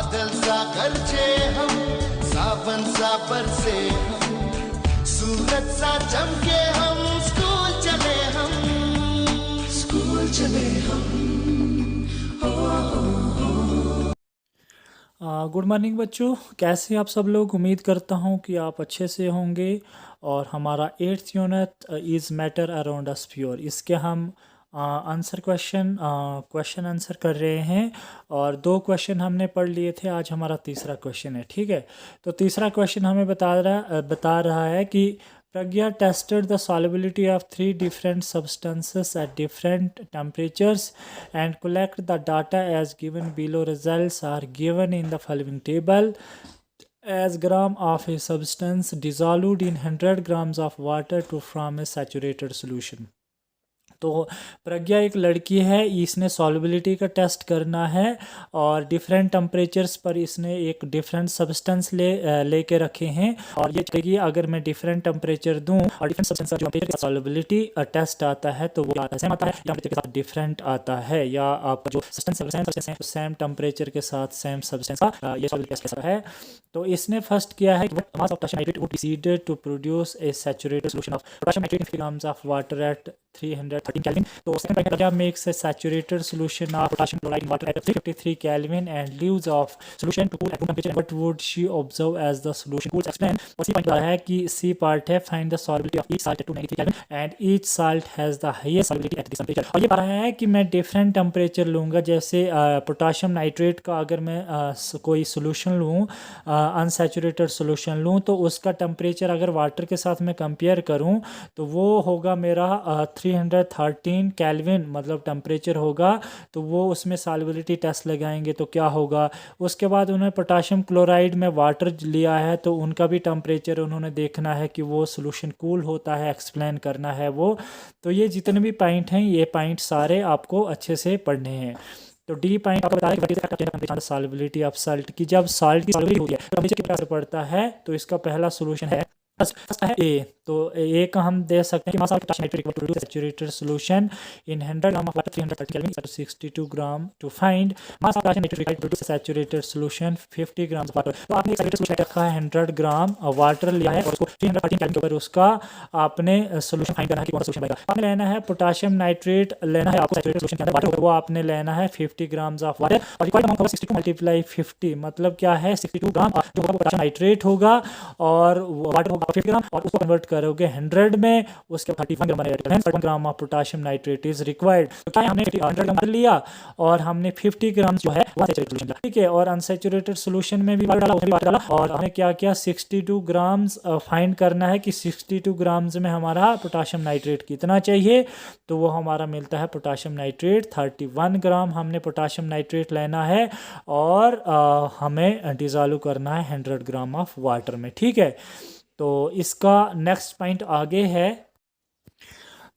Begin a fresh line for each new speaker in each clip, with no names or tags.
बादल सा गरजे हम, सावन सा बरसे हम, सूरज सा चमके हम, स्कूल चले हम, स्कूल चले हम।
गुड मॉर्निंग बच्चों, कैसे हैं आप सब लोग। उम्मीद करता हूं कि आप अच्छे से होंगे। और हमारा 8th unit is matter around a sphere, इसके हम आंसर क्वेश्चन आंसर कर रहे हैं। और 2 क्वेश्चन हमने पढ़ लिए थे, आज हमारा तीसरा क्वेश्चन है। ठीक है, तो तीसरा क्वेश्चन हमें बता रहा है कि Pragya tested the solubility of 3 different substances at different temperatures and collect the data as given below. Results are given in the following table. As gram of a substance dissolved in 100 grams of water to form a saturated solution. तो प्रज्ञा एक लड़की है, इसने solubility का test करना है और different temperatures पर इसने एक डिफरेंट सब्सटेंस लेके रखे हैं। और ये कहेगी अगर मैं डिफरेंट टेम्परेचर दूं और डिफरेंट सब्सटेंस का जो टेम्परेचर सॉल्युबिलिटी टेस्ट आता है तो वो सेम आता है, टेम्परेचर के साथ डिफरेंट आता है, या आप जो सब्सटेंस है सेम टेम्परेचर के साथ सेम सब्सटेंस का ये सॉल्युबिलिटी टेस्ट है। तो इसने फर्स्ट किया है कि mass of potassium nitrate would be seeded to produce a saturated solution of potassium nitrate in grams of water at 313 Kelvin. So second Pragya makes a saturated solution of potassium chloride in water at 353 Kelvin and leaves of solution to cool at room temperature. What would she observe as the solution cools? Explain. और C point है कि C part है find the solubility of each salt at 293 Kelvin and each salt has the highest solubility at this temperature. और ये पता है कि मैं डिफरेंट टेम्परेचर लूँगा, जैसे पोटाशियम नाइट्रेट का अगर मैं कोई सोल्यूशन लूँ, अनसैचुरेटेड सोल्यूशन लूँ, तो उसका टेम्परेचर अगर वाटर के साथ मैं कंपेयर करूँ तो वो होगा मेरा 313 केल्विन मतलब टेम्परेचर होगा। तो वो उसमें सॉल्युबिलिटी टेस्ट लगाएंगे तो क्या होगा। उसके बाद उन्होंने पोटाशियम क्लोराइड में वाटर लिया है तो उनका भी टेम्परेचर उन्होंने देखना है कि वो सोल्यूशन कूल होता है, एक्सप्लेन करना है वो। तो ये जितने भी पॉइंट हैं ये पॉइंट सारे आपको अच्छे से पढ़ने हैं। तो डी पॉइंट आपको बताया कि सॉल्युबिलिटी ऑफ सॉल्ट की, जब सॉल्ट की सॉल्युबिलिटी होती है तो टेम्परेचर कितना असर पड़ता है। तो इसका पहला सोल्यूशन है ए। तो ए का हम दे सकते हैं कि mass of potassium nitrate equal to saturated solution in 100 gram of water 330 kelvin equal to 62 gram. To find mass of potassium nitrate equal to saturated solution 50 gram of water. तो आपने एक सैचुरेटेड सॉल्यूशन रखा है 100 gram water लिया है और उसको 313 kelvin के ऊपर उसका आपने सॉल्यूशन फाइंड करना है कि कौन सा सॉल्यूशन बनेगा। आपने लेना है पोटेशियम नाइट्रेट, लेना है आपको सैचुरेटेड सॉल्यूशन के अंदर वाटर, वो आपने लेना है 50 ग्राम ऑफ वाटर और रिक्वायर्ड अमाउंट होगा 62 मल्टीप्लाई 50 मतलब क्या है 62 ग्राम जो होगा पोटेशियम नाइट्रेट होगा और वाटर होगा 50 ग्राम और उसको कन्वर्ट करोगे 100 में, उसके 31 ग्राम बनेगा। 31 gram of potassium nitrate is required. तो क्या हमने 100 ग्राम लिया और हमने 50 ग्राम जो है वो सैचुरेटेड सॉल्यूशन, ठीक है। और अनसैचुरेटेड सॉल्यूशन में भी वाटर डाला, उसमें भी वाटर डाला और हमने क्या किया 62 ग्राम्स फाइंड करना है कि 62 ग्राम्स में हमारा पोटेशियम नाइट्रेट कितना चाहिए। तो वो हमारा मिलता है पोटेशियम नाइट्रेट 31 ग्राम हमने पोटेशियम नाइट्रेट लेना है और हमें डिसॉल्व करना है 100 ग्राम ऑफ वाटर में, ठीक है। तो इसका नेक्स्ट पॉइंट आगे है।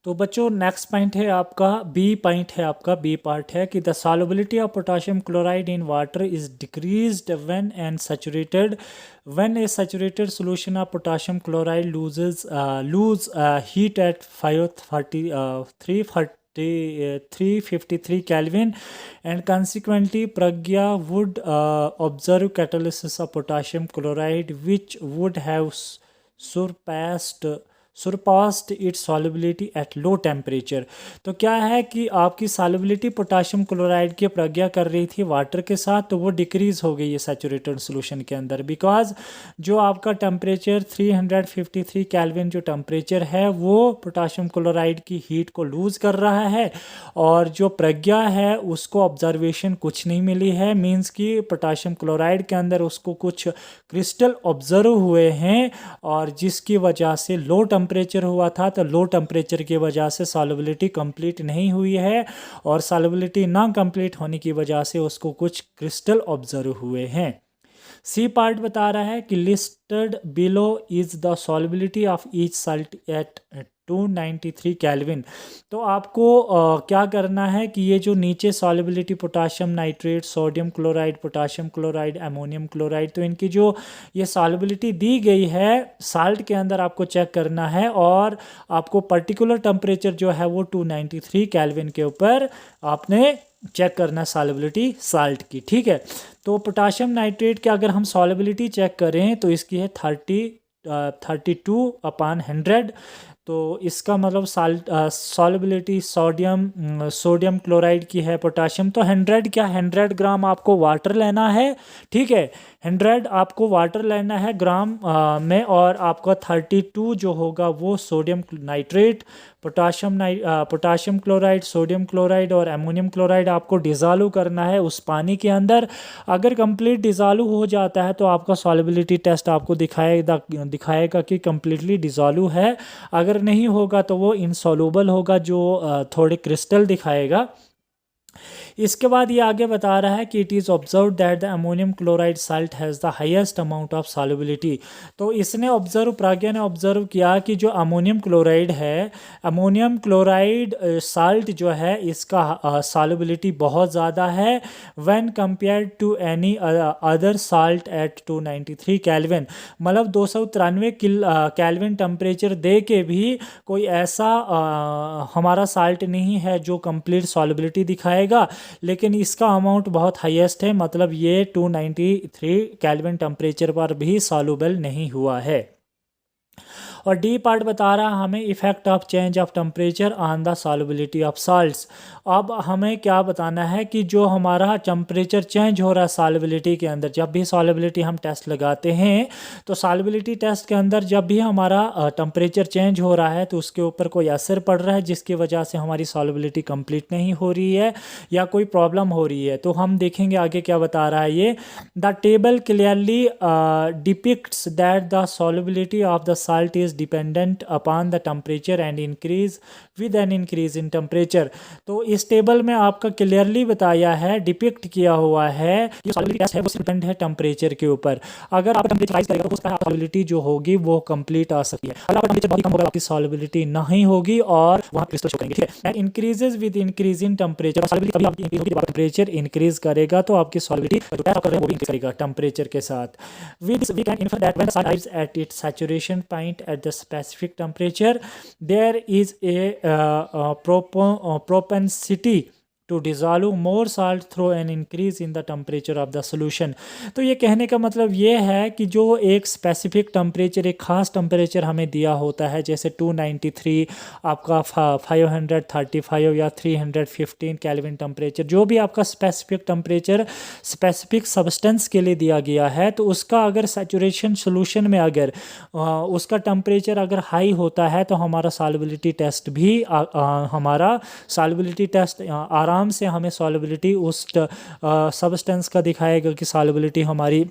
तो बच्चों नेक्स्ट पॉइंट है आपका बी पॉइंट है आपका बी पार्ट है कि the solubility of potassium chloride in water is decreased when and saturated when a saturated solution of potassium chloride lose heat at 353 Kelvin and consequently Pragya would observe catalysis of potassium chloride which would have surpassed its solubility at low temperature। तो क्या है कि आपकी solubility potassium chloride की प्रज्ञा कर रही थी water के साथ, तो वो डिक्रीज हो गई है सैचुरेटेड सोल्यूशन के अंदर, बिकॉज जो आपका टेम्परेचर 353 केल्विन जो टेम्परेचर है वो पोटाशियम क्लोराइड की हीट को लूज़ कर रहा है और जो प्रज्ञा है उसको ऑब्जर्वेशन कुछ नहीं मिली है। मीन्स कि पोटाशियम क्लोराइड के अंदर उसको कुछ क्रिस्टल ऑब्जर्व हुए हैं और जिसकी वजह से लो टेम्परेचर हुआ था, तो लो टेम्परेचर की वजह से सॉल्युबिलिटी कंप्लीट नहीं हुई है और सॉल्युबिलिटी ना कंप्लीट होने की वजह से उसको कुछ क्रिस्टल ऑब्जर्व हुए हैं। सी पार्ट बता रहा है कि listed below is the solubility of each salt at 293 kelvin. तो आपको क्या करना है कि ये जो नीचे solubility potassium nitrate, sodium chloride, potassium chloride, ammonium chloride, तो इनकी जो ये सॉल्युबिलिटी दी गई है साल्ट के अंदर आपको चेक करना है और आपको पर्टिकुलर टेम्परेचर जो है वो 293 केल्विन के ऊपर आपने चेक करना है सॉल्युबिलिटी साल्ट की, ठीक है। तो पोटाशियम नाइट्रेट की अगर हम सॉल्युबिलिटी चेक करें तो इसकी है 32/100। तो इसका मतलब सॉल्युबिलिटी सोडियम क्लोराइड की है पोटाशियम, तो 100 क्या 100 ग्राम आपको वाटर लेना है, ठीक है। 100 आपको वाटर लेना है ग्राम में, और आपका 32 जो होगा वो sodium nitrate, potassium chloride, sodium chloride और एमोनियम क्लोराइड आपको डिज़ोल्व करना है उस पानी के अंदर। अगर कंप्लीट डिज़ोल्व हो जाता है तो आपका सॉल्युबिलिटी टेस्ट आपको दिखाएगा कि कंप्लीटली डिज़ोल्व है। अगर नहीं होगा तो वो इनसॉल्युबल होगा, जो थोड़े क्रिस्टल दिखाएगा। इसके बाद ये आगे बता रहा है कि it is observe that the ammonium chloride salt has the highest amount of solubility. तो इसने प्राज्ञा ने ऑब्जर्व किया कि जो अमोनियम क्लोराइड है, अमोनियम क्लोराइड साल्ट जो है इसका सॉल्युबिलिटी बहुत ज़्यादा है when compared to any other salt at 293 kelvin. मतलब 293 केल्विन टेम्परेचर दे के भी कोई ऐसा हमारा साल्ट नहीं है जो कंप्लीट सॉल्युबिलिटी दिखाएगा, लेकिन इसका अमाउंट बहुत हाईएस्ट है, मतलब ये 293 केल्विन टेम्परेचर पर भी सॉल्युबल नहीं हुआ है। और डी पार्ट बता रहा है हमें effect of change of temperature on the solubility of salts. अब हमें क्या बताना है कि जो हमारा टेम्परेचर चेंज हो रहा है सॉल्युबिलिटी के अंदर, जब भी सॉल्युबिलिटी हम टेस्ट लगाते हैं तो सॉल्युबिलिटी टेस्ट के अंदर जब भी हमारा टेम्परेचर चेंज हो रहा है तो उसके ऊपर कोई असर पड़ रहा है जिसकी वजह से हमारी सॉल्युबिलिटी कंप्लीट नहीं हो रही है या कोई प्रॉब्लम हो रही है। तो हम देखेंगे आगे क्या बता रहा है ये। The table clearly depicts that the solubility of the salt is dependent upon the temperature and increase with an increase in temperature. तो इस टेबल में आपका क्लियरली बताया है, डिपिक्ट किया हुआ है कि सॉल्युबिलिटी टेस्ट है वो डिपेंड है टेम्परेचर के ऊपर। अगर आप टेम्परेचर राइज करेगा तो उसका सॉल्युबिलिटी जो होगी वो कंप्लीट आ सकती है। अगर आपका टेम्परेचर बहुत कम होगा आपकी सॉल्युबिलिटी नहीं होगी और वहां क्रिस्टल शो करेंगे, ठीक है। And increases with increase in temperature, solubility कभी आपकी इंक्रीज होगी जब टेम्परेचर इंक्रीज करेगा तो आपकी सॉल्युबिलिटी जो टेस्ट कर रहे हैं वो भी इंक्रीज करेगा टेम्परेचर के साथ। We can infer that when the salt arrives at its saturation point at the specific temperature there is a propensity to dissolve more salt through an increase in the temperature of the solution। तो ये कहने का मतलब ये है कि जो एक स्पेसिफिक टेम्परेचर, एक ख़ास टेम्परेचर हमें दिया होता है, जैसे 293 आपका 535 या 315 केल्विन टेम्परेचर, जो भी आपका स्पेसिफिक टेम्परेचर स्पेसिफिक सब्सटेंस के लिए दिया गया है, तो उसका अगर सैचुरेशन सोल्यूशन में अगर उसका टेम्परेचर अगर हाई होता है तो हमारा सॉल्युबिलिटी टेस्ट भी हमारा सॉल्युबिलिटी टेस्ट आराम से हमें सॉल्युबिलिटी उस सब्सटेंस का दिखाएगा कि सॉल्युबिलिटी हमारी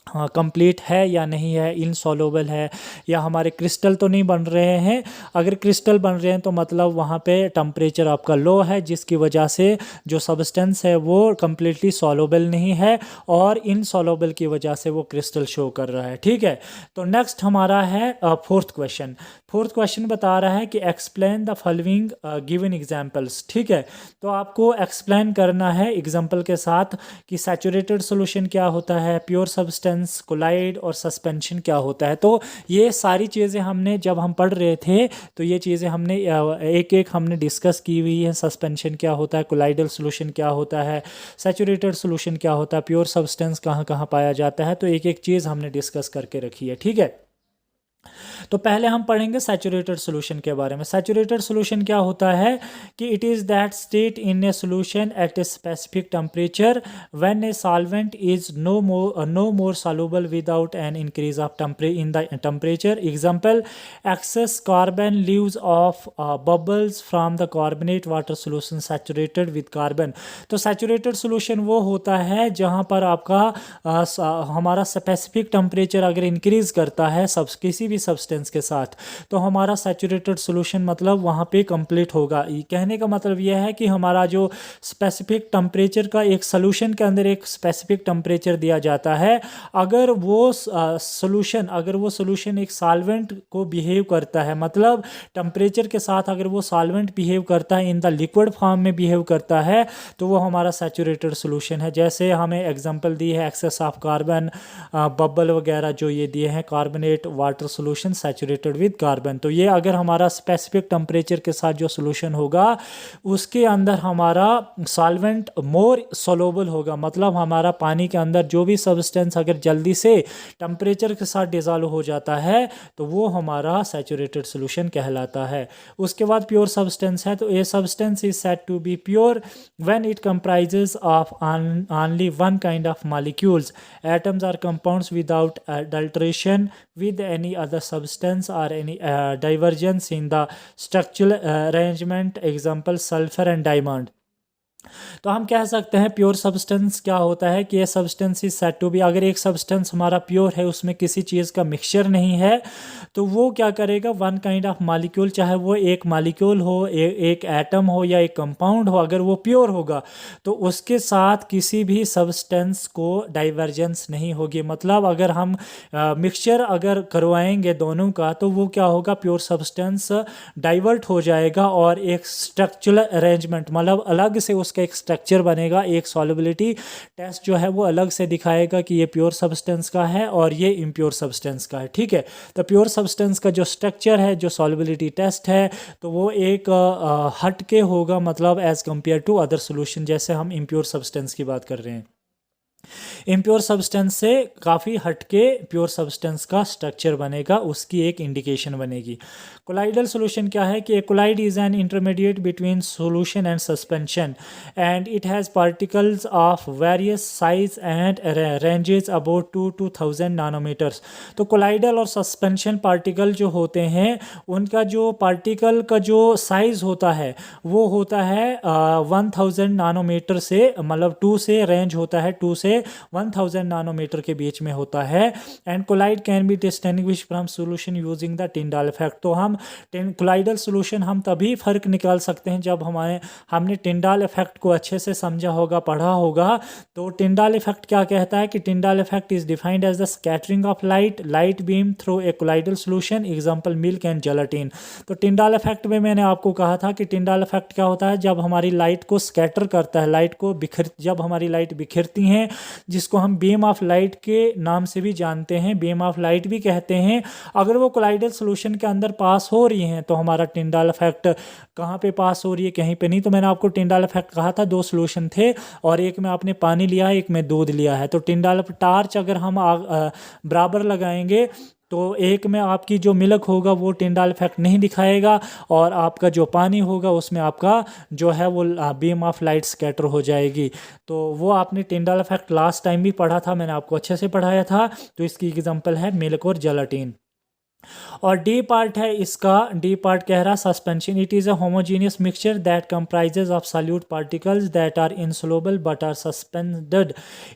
कंप्लीट है या नहीं है, इनसॉल्युबल है, या हमारे क्रिस्टल तो नहीं बन रहे हैं। अगर क्रिस्टल बन रहे हैं तो मतलब वहाँ पे टेम्परेचर आपका लो है, जिसकी वजह से जो सब्सटेंस है वो कंप्लीटली सॉल्युबल नहीं है और इनसॉल्युबल की वजह से वो क्रिस्टल शो कर रहा है, ठीक है। तो नेक्स्ट हमारा है फोर्थ क्वेश्चन। फोर्थ क्वेश्चन बता रहा है कि explain the following given examples, ठीक है। तो आपको एक्सप्लेन करना है एग्जाम्पल के साथ कि सैचुरेटेड सोल्यूशन क्या होता है, प्योर सब्सटेंस, कोलाइड और सस्पेंशन क्या होता है। तो ये सारी चीज़ें हमने जब हम पढ़ रहे थे तो ये चीज़ें हमने एक एक हमने डिस्कस की हुई है। सस्पेंशन क्या होता है, कोलाइडल सोल्यूशन क्या होता है, सैचुरेटेड सोल्यूशन क्या होता है, प्योर सब्सटेंस कहाँ कहाँ पाया जाता है, तो एक एक चीज़ हमने डिस्कस करके रखी है, ठीक है। तो पहले हम पढ़ेंगे सैचुरेटेड सोल्यूशन के बारे में। सैचुरेटेड सोल्यूशन क्या होता है कि it is that state in a solution at a specific temperature when a solvent is no more soluble without an increase of in the temperature. Example, excess carbon leaves of bubbles from the carbonate water solution saturated with carbon. तो saturated solution वो होता है जहाँ पर आपका हमारा specific temperature अगर increase करता है किसी भी सब्सटेंस के साथ तो हमारा सैचुरेटेड सोल्यूशन मतलब वहाँ पे कंप्लीट होगा। कहने का मतलब यह है कि हमारा जो स्पेसिफिक टेम्परेचर का एक सोल्यूशन के अंदर एक स्पेसिफिक टेम्परेचर दिया जाता है, अगर वो सोल्यूशन एक सॉल्वेंट को बिहेव करता है, मतलब टेम्परेचर के साथ अगर वो सॉल्वेंट बिहेव करता है, इन द लिक्विड फॉर्म में बिहेव करता है, तो वो हमारा सैचुरेटेड सोल्यूशन है। जैसे हमें एग्जांपल दी है एक्सेस ऑफ कार्बन, बबल वगैरह जो ये दिए हैं carbonate water solution saturated with carbon. तो ये अगर हमारा स्पेसिफिक टेम्परेचर के साथ जो सोल्यूशन होगा उसके अंदर हमारा सॉल्वेंट मोर सोलूबल होगा, मतलब हमारा पानी के अंदर जो भी सब्सटेंस अगर जल्दी से टेम्परेचर के साथ डिज़ोल्व हो जाता है तो वो हमारा सैचुरेटेड सोल्यूशन कहलाता है। उसके बाद प्योर सब्सटेंस है, तो a substance is said to be pure when it comprises of only one kind of molecules. Atoms are compounds without adulteration with any other substance or any divergence in the structural arrangement. Example sulfur and diamond. तो हम कह सकते हैं pure substance क्या होता है कि ये substance is said to be, अगर एक सब्सटेंस हमारा प्योर है उसमें किसी चीज़ का मिक्सचर नहीं है तो वो क्या करेगा, वन काइंड ऑफ मॉलिक्यूल, चाहे वो एक मॉलिक्यूल हो, एक एटम हो या एक कंपाउंड हो, अगर वो प्योर होगा तो उसके साथ किसी भी सब्सटेंस को डाइवर्जेंस नहीं होगी। मतलब अगर हम मिक्सचर अगर करवाएंगे दोनों का तो वो क्या होगा, प्योर सब्सटेंस डाइवर्ट हो जाएगा और एक स्ट्रक्चरल अरेंजमेंट, मतलब अलग से उसका एक स्ट्रक्चर बनेगा, एक सॉल्युबिलिटी टेस्ट जो है वो अलग से दिखाएगा कि ये प्योर सब्सटेंस का है और ये इम्प्योर सब्सटेंस का है। ठीक है, तो प्योर सब्सटेंस का जो स्ट्रक्चर है, जो सॉल्युबिलिटी टेस्ट है, तो वो एक हट के होगा, मतलब as compare to other solution, जैसे हम इम्प्योर सब्सटेंस की बात कर रहे हैं। इम्प्योर सब्सटेंस से काफ़ी हटके प्योर सब्सटेंस का स्ट्रक्चर बनेगा, उसकी एक इंडिकेशन बनेगी। कोलाइडल सोल्यूशन क्या है कि colloid is an intermediate between solution and suspension and it has particles of various size and ranges about 2 to 1000 nanometres. तो कोलाइडल और सस्पेंशन पार्टिकल जो होते हैं उनका जो पार्टिकल का जो साइज़ होता है वो होता है 1000 नैनोमीटर से, मतलब 2 से रेंज होता है 2 से 1000 नैनोमीटर के बीच में होता है। And colloid can be distinguish from solution using the Tyndall effect. तो हम कोलाइडल सोल्यूशन हम तभी फ़र्क निकाल सकते हैं जब हमने टिंडाल इफेक्ट को अच्छे से समझा होगा, पढ़ा होगा। तो टिंडाल इफेक्ट क्या कहता है कि Tyndall effect is defined as the scattering of light beam through a colloidal solution, example milk and gelatin. तो टिंडाल इफेक्ट में मैंने आपको कहा था कि टिंडाल इफेक्ट क्या होता है, जब हमारी लाइट को स्कैटर करता है, लाइट को जब हमारी लाइट बिखरती हैं, जिसको हम बीम ऑफ लाइट के नाम से भी जानते हैं, बीम ऑफ लाइट भी कहते हैं, अगर वो कोलाइडल सोल्यूशन के अंदर पास हो रही हैं तो हमारा टिंडाल इफेक्ट कहाँ पे पास हो रही है, कहीं पे नहीं। तो मैंने आपको टिंडाल इफेक्ट कहा था, 2 सोल्यूशन थे और एक में आपने पानी लिया है, एक में दूध लिया है। तो टिंडाल टार्च अगर हम बराबर लगाएंगे तो एक में आपकी जो मिल्क होगा वो टिंडाल इफेक्ट नहीं दिखाएगा और आपका जो पानी होगा उसमें आपका जो है वो बीम ऑफ लाइट स्कैटर हो जाएगी। तो वो आपने टिंडाल इफेक्ट लास्ट टाइम भी पढ़ा था, मैंने आपको अच्छे से पढ़ाया था। तो इसकी एग्जांपल है मिल्क और जेलाटिन। और डी पार्ट है इसका, डी पार्ट कह रहा suspension. It is a homogeneous mixture that comprises of solute particles that are insoluble but are suspended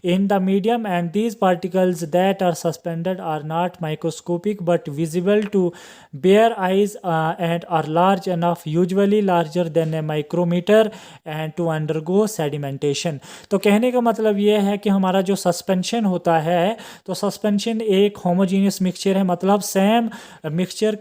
in the medium, and these particles that are suspended are not microscopic but visible to bare eyes and are large enough, usually larger than a micrometer, and to undergo sedimentation। तो कहने का मतलब ये है कि हमारा जो suspension होता है, तो सस्पेंशन एक होमोजीनियस मिक्सचर है, मतलब सेम मिक्सचर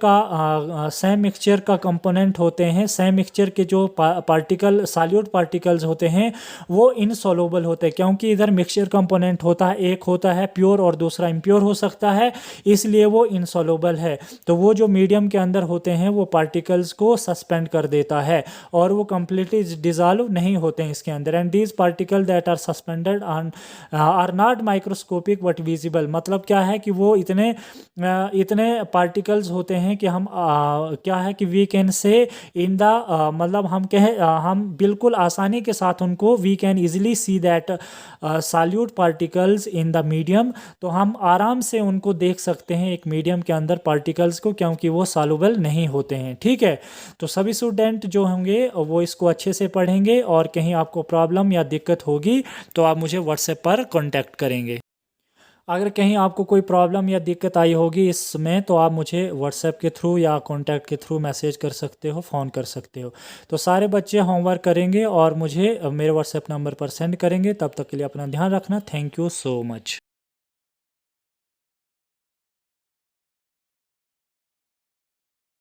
का कंपोनेंट होते हैं, सेम मिक्सचर के जो पार्टिकल सॉल्यूट पार्टिकल्स होते हैं वो इनसॉल्युबल होते हैं, क्योंकि इधर मिक्सचर कंपोनेंट होता है, एक होता है प्योर और दूसरा इम्प्योर हो सकता है, इसलिए वो इनसॉल्युबल है। तो वो जो मीडियम के अंदर होते हैं वो पार्टिकल्स को सस्पेंड कर देता है और वो कंप्लीटली डिजॉल्व नहीं होते हैं इसके अंदर। And these particle that are suspended are not microscopic but visible. मतलब क्या है कि वो इतने पार्टिकल्स होते हैं कि हम क्या है कि we can say in the मतलब हम बिल्कुल आसानी के साथ उनको we can easily see that solute particles in the medium. तो हम आराम से उनको देख सकते हैं एक मीडियम के अंदर पार्टिकल्स को, क्योंकि वो सॉल्युबल नहीं होते हैं। ठीक है, तो सभी स्टूडेंट जो होंगे वो इसको अच्छे से पढ़ेंगे और कहीं आपको प्रॉब्लम या दिक्कत होगी तो आप मुझे व्हाट्सएप पर कॉन्टैक्ट करेंगे। अगर कहीं आपको कोई प्रॉब्लम या दिक्कत आई होगी इसमें तो आप मुझे व्हाट्सएप के थ्रू या कॉन्टैक्ट के थ्रू मैसेज कर सकते हो, फ़ोन कर सकते हो। तो सारे बच्चे होमवर्क करेंगे और मुझे मेरे व्हाट्सएप नंबर पर सेंड करेंगे। तब तक के लिए अपना ध्यान रखना। Thank you so much.